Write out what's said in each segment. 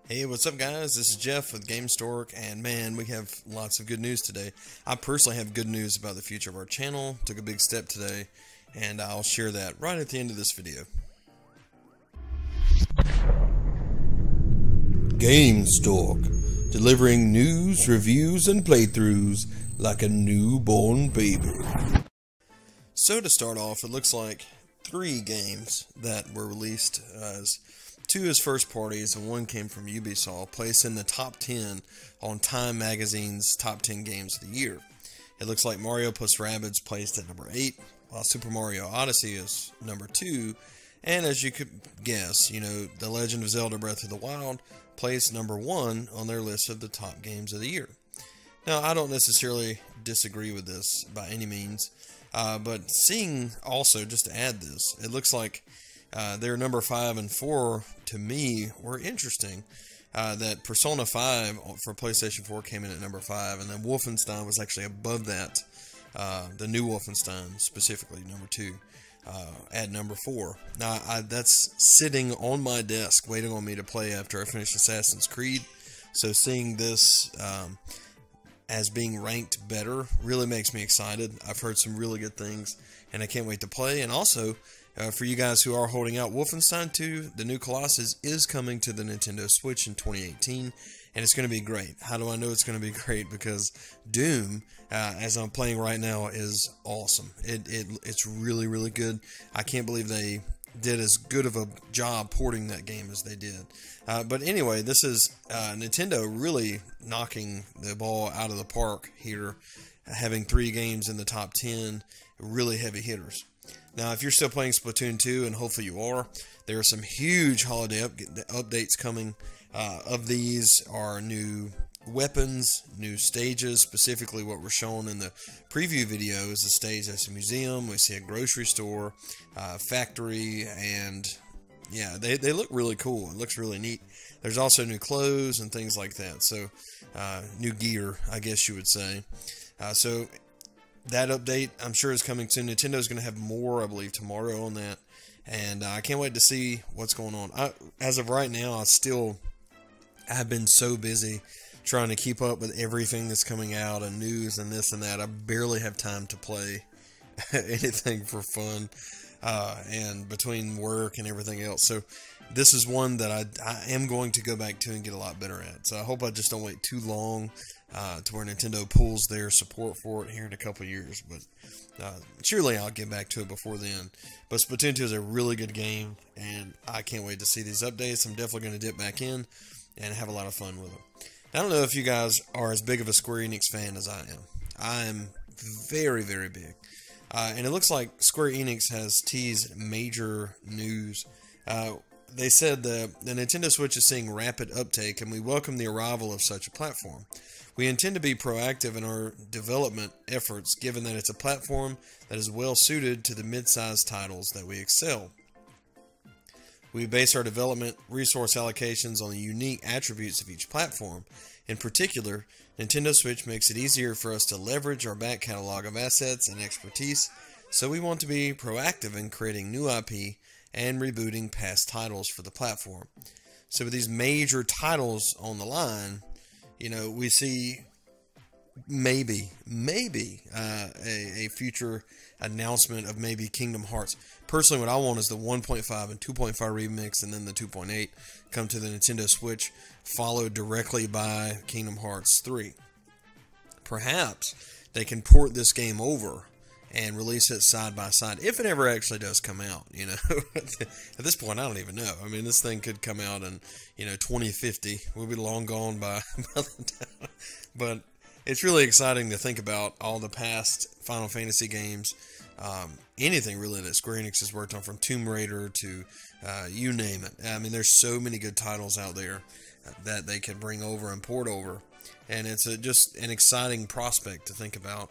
Hey, what's up, guys? This is Jeff with Gamestork, and man, we have lots of good news today. I personally have good news about the future of our channel. Took a big step today, and I'll share that right at the end of this video. Gamestork, delivering news, reviews, and playthroughs like a newborn baby. So to start off, it looks like 3 games that were released as 2 as first parties and 1 came from Ubisoft, placed in the top 10 on Time Magazine's top 10 games of the year. It looks like Mario plus Rabbids placed at number 8, while Super Mario Odyssey is number 2, and as you could guess, The Legend of Zelda Breath of the Wild placed number 1 on their list of the top games of the year. Now, I don't necessarily disagree with this by any means, but seeing also, just to add this, it looks like their number 5 and 4 to me were interesting. That Persona 5 for PlayStation 4 came in at number 5, and then Wolfenstein was actually above that. The new Wolfenstein, specifically number 2, at number 4. Now, that's sitting on my desk waiting on me to play after I finish Assassin's Creed. So seeing this as being ranked better really makes me excited. I've heard some really good things, and I can't wait to play. And also, for you guys who are holding out, Wolfenstein 2, the new Colossus, is coming to the Nintendo Switch in 2018, and it's going to be great. How do I know it's going to be great? Because Doom, as I'm playing right now, is awesome. It's really, really good. I can't believe they did as good of a job porting that game as they did. But anyway, this is Nintendo really knocking the ball out of the park here, having 3 games in the top 10, really heavy hitters. Now, if you're still playing Splatoon 2, and hopefully you are, there are some huge holiday updates coming. Of these are new weapons, new stages. Specifically, what we're shown in the preview video is a stage that's a museum. We see a grocery store, factory, and yeah, they look really cool. It looks really neat. There's also new clothes and things like that. So, new gear, I guess you would say. So that update, I'm sure, is coming soon. Nintendo's going to have more, I believe, tomorrow on that. And I can't wait to see what's going on. As of right now, I've been so busy trying to keep up with everything that's coming out and news and this and that. I barely have time to play anything for fun, and between work and everything else. So this is one that I am going to go back to and get a lot better at. So I hope I just don't wait too long to where Nintendo pulls their support for it here in a couple years. But surely I'll get back to it before then. But Splatoon 2 is a really good game, and I can't wait to see these updates. I'm definitely going to dip back in and have a lot of fun with them. I don't know if you guys are as big of a Square-Enix fan as I am. I'm very, very big. And it looks like Square-Enix has teased major news. They said the Nintendo Switch is seeing rapid uptake, and we welcome the arrival of such a platform. We intend to be proactive in our development efforts, given that it's a platform that is well suited to the mid-sized titles that we excel. We base our development resource allocations on the unique attributes of each platform. In particular, Nintendo Switch makes it easier for us to leverage our back catalog of assets and expertise, so we want to be proactive in creating new IP and rebooting past titles for the platform. So with these major titles on the line, we see maybe a future announcement of maybe Kingdom Hearts. Personally, what I want is the 1.5 and 2.5 remix, and then the 2.8 come to the Nintendo Switch, followed directly by Kingdom Hearts 3. Perhaps they can port this game over and release it side by side, if it ever actually does come out. At this point, I don't even know. I mean, this thing could come out in 2050. We'll be long gone by the time. But it's really exciting to think about all the past Final Fantasy games, anything really that Square Enix has worked on, from Tomb Raider to you name it. I mean, there's so many good titles out there that they can bring over and port over, and it's just an exciting prospect to think about.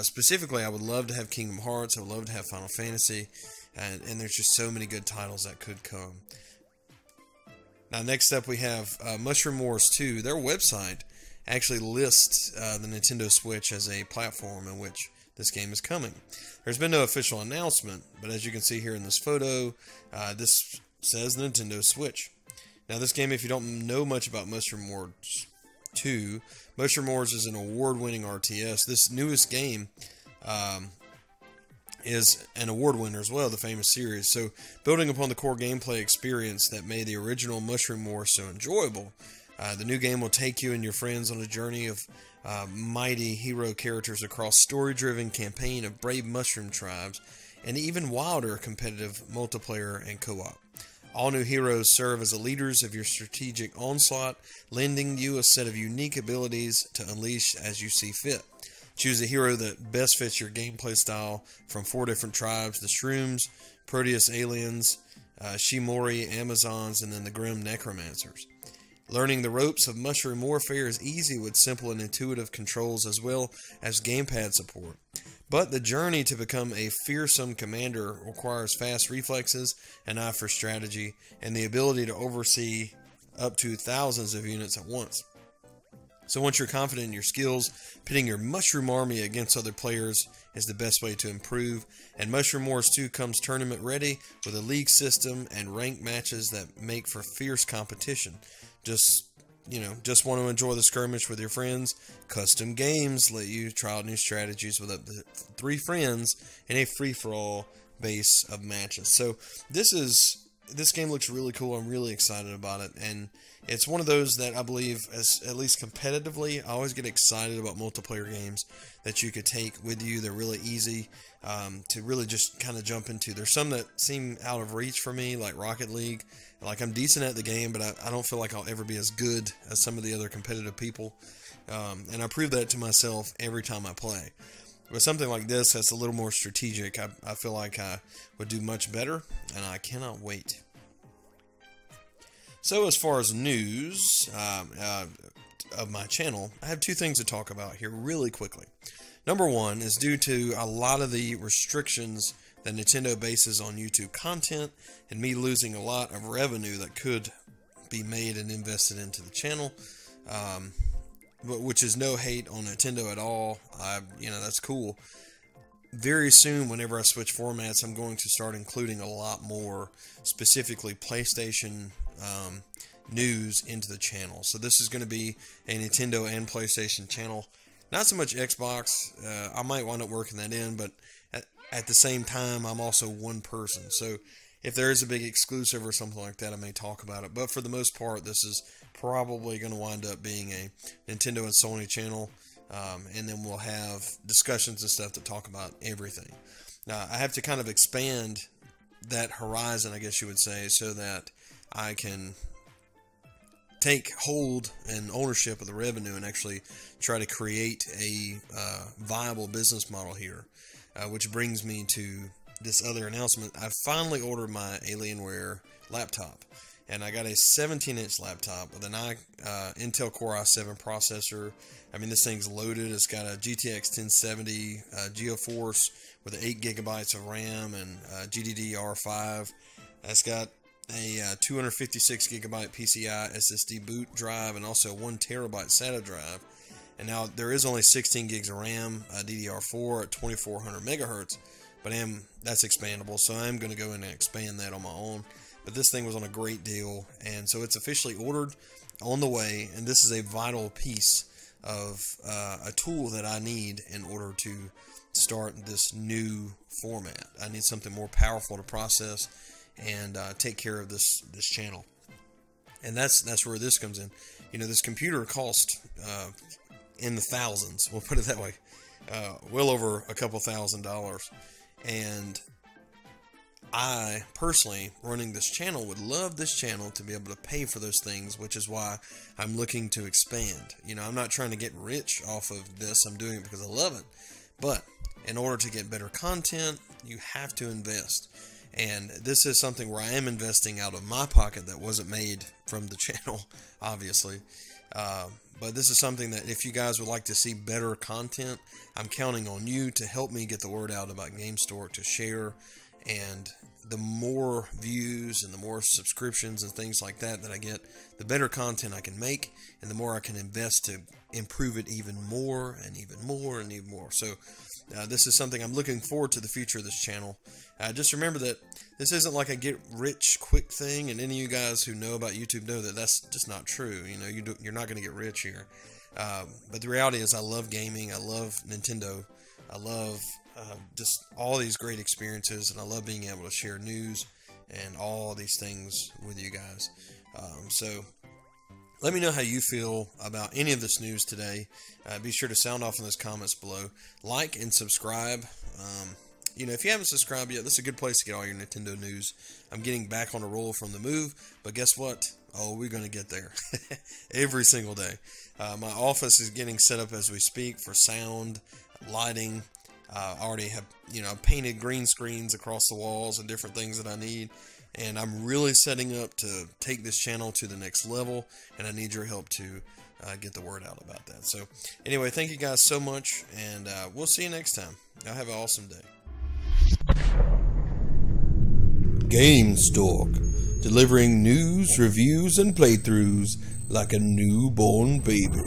Specifically, I would love to have Kingdom Hearts. I would love to have Final Fantasy, and there's just so many good titles that could come. Now, next up we have Mushroom Wars 2. Their website actually lists the Nintendo Switch as a platform in which this game is coming. There's been no official announcement, but as you can see here in this photo, this says Nintendo Switch. Now, this game, if you don't know much about Mushroom Wars 2, Mushroom Wars is an award-winning RTS. This newest game is an award winner as well, the famous series. So, building upon the core gameplay experience that made the original Mushroom Wars so enjoyable, the new game will take you and your friends on a journey of mighty hero characters across story-driven campaign of brave mushroom tribes and even wilder competitive multiplayer and co-op. All new heroes serve as the leaders of your strategic onslaught, lending you a set of unique abilities to unleash as you see fit. Choose a hero that best fits your gameplay style from 4 different tribes: the Shrooms, Proteus Aliens, Shimori Amazons, and then the Grim Necromancers. Learning the ropes of mushroom warfare is easy with simple and intuitive controls as well as gamepad support. But the journey to become a fearsome commander requires fast reflexes, an eye for strategy, and the ability to oversee up to thousands of units at once. So once you're confident in your skills, pitting your mushroom army against other players is the best way to improve. And Mushroom Wars 2 comes tournament ready with a league system and ranked matches that make for fierce competition. Just want to enjoy the skirmish with your friends. Custom games let you try out new strategies with up to 3 friends in a free-for-all base of matches. So this game looks really cool. I'm really excited about it, and it's one of those that I believe, as at least competitively, I always get excited about multiplayer games that you could take with you. They're really easy to really just kind of jump into. There's some that seem out of reach for me, like Rocket League. Like, I'm decent at the game, but I don't feel like I'll ever be as good as some of the other competitive people. And I prove that to myself every time I play. But something like this that's a little more strategic, I feel like I would do much better, and I cannot wait. So as far as news of my channel, I have 2 things to talk about here really quickly. Number 1 is due to a lot of the restrictions that Nintendo bases on YouTube content and me losing a lot of revenue that could be made and invested into the channel, but which is no hate on Nintendo at all. That's cool. Very soon, whenever I switch formats, I'm going to start including a lot more, specifically PlayStation news into the channel. So this is going to be a Nintendo and PlayStation channel. Not so much Xbox. I might wind up working that in, but at the same time, I'm also one person. So if there is a big exclusive or something like that, I may talk about it. But for the most part, this is probably going to wind up being a Nintendo and Sony channel. And then we'll have discussions and stuff to talk about everything. Now, I have to kind of expand that horizon, I guess you would say, so that I can take hold and ownership of the revenue and actually try to create a viable business model here, which brings me to this other announcement. I finally ordered my Alienware laptop, and I got a 17-inch laptop with an Intel Core i7 processor. I mean, this thing's loaded. It's got a GTX 1070 GeForce with 8 gigabytes of RAM and GDDR5. It's got a 256 gigabyte PCI SSD boot drive and also 1 terabyte SATA drive. And now there is only 16 gigs of RAM, DDR4 at 2400 megahertz, but that's expandable, so I'm going to go in and expand that on my own. But this thing was on a great deal, and so it's officially ordered, on the way, and this is a vital piece of a tool that I need in order to start this new format. I need something more powerful to process and take care of this channel, and that's where this comes in. This computer cost in the thousands, we'll put it that way, well over a couple $1,000s, and I personally, running this channel, would love this channel to be able to pay for those things, which is why I'm looking to expand. I'm not trying to get rich off of this. I'm doing it because I love it. But in order to get better content, you have to invest. And this is something where I am investing out of my pocket that wasn't made from the channel, obviously. But this is something that if you guys would like to see better content, I'm counting on you to help me get the word out about Gamestork, to share and the more views and the more subscriptions and things like that I get, the better content I can make, and the more I can invest to improve it even more and even more and even more. So this is something I'm looking forward to, the future of this channel. Just remember that this isn't like a get rich quick thing, and any of you guys who know about YouTube know that that's just not true. You know, you're not going to get rich here. But the reality is, I love gaming. I love Nintendo. I love just all these great experiences, and I love being able to share news and all these things with you guys. So let me know how you feel about any of this news today. Be sure to sound off in those comments below. Like and subscribe. You know, if you haven't subscribed yet, this is a good place to get all your Nintendo news. I'm getting back on a roll from the move, but guess what? Oh, we're going to get there every single day. My office is getting set up as we speak for sound, lighting. I already have, you know, painted green screens across the walls and different things that I need. And I'm really setting up to take this channel to the next level, and I need your help to get the word out about that. So anyway, thank you guys so much, and we'll see you next time. Y'all have an awesome day. Gamestork, delivering news, reviews, and playthroughs like a newborn baby.